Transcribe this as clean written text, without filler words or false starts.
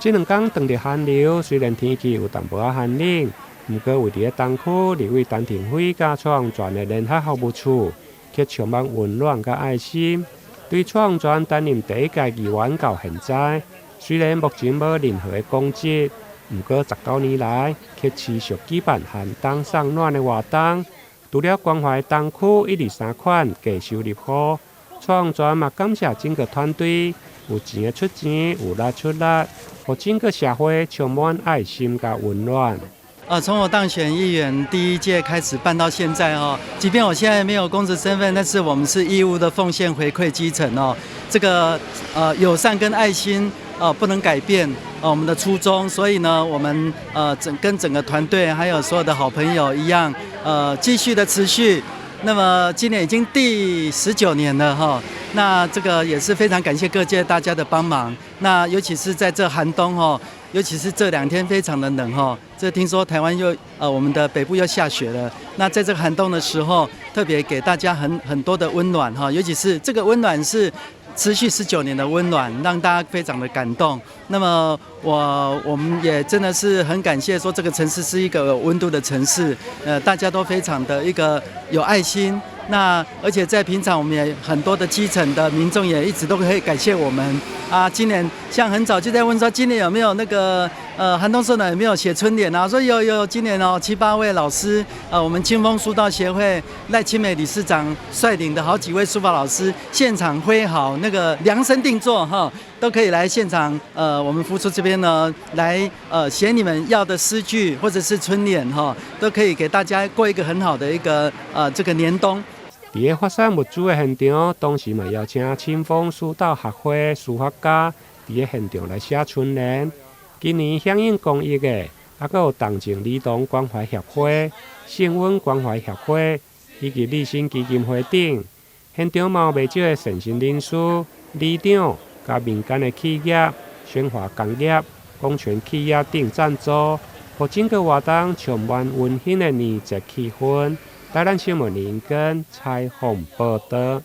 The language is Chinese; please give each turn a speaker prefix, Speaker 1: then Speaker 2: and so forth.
Speaker 1: 这两天当着寒流，虽然天气有淡薄仔寒冷，不过为伫东区立委陈廷辉甲创全的联合服务处，却充满温暖甲爱心。对创全担任第一届议员到现在，虽然目前无任何的公职，不过19年来却持续举办寒冬送暖的活动。除了关怀东区123款低收入户，创全嘛感谢整个团队。有钱的出钱，有力出力，让整个社会充满爱心和温暖。
Speaker 2: 从我当选议员第一届开始办到现在哦，即便我现在没有公职身份，但是我们是义务的奉献回馈基层哦。这个友善跟爱心不能改变我们的初衷，所以呢，我们跟整个团队还有所有的好朋友一样继续的持续。那么今年已经第19年了哈，那这个也是非常感谢各界大家的帮忙。那尤其是在这寒冬哈，尤其是这2天非常的冷哈，这听说台湾又我们的北部又下雪了。那在这个寒冬的时候，特别给大家很多的温暖哈，尤其是这个温暖是持续19年的温暖，让大家非常的感动。那么我们也真的是很感谢，说这个城市是一个有温度的城市，大家都非常的一个有爱心。那而且在平常我们也很多的基层的民众也一直都可以感谢我们啊。今年像很早就在问说，今年有没有那个寒冬送暖有没有写春联啊？说有，今年7、8位老师，我们清风书道协会赖清美理事长率领的好几位书法老师现场挥好那个量身定做哈，都可以来现场我们福处这边呢来写你们要的诗句或者是春联哈，都可以给大家过一个很好的一个这个年冬。
Speaker 1: 伫个发散物资的现场，当时嘛邀请清风书道学会书法家伫个现场来写春联。今年响应公益的，还佫有同情儿童关怀协会、信温关怀协会以及立新基金会等。现场嘛有袂少的善心人士、里长、甲民间的企业、宣华工业、公权企业等赞助，让整个活动充满温馨的年节气氛。台南新闻林根采访报道。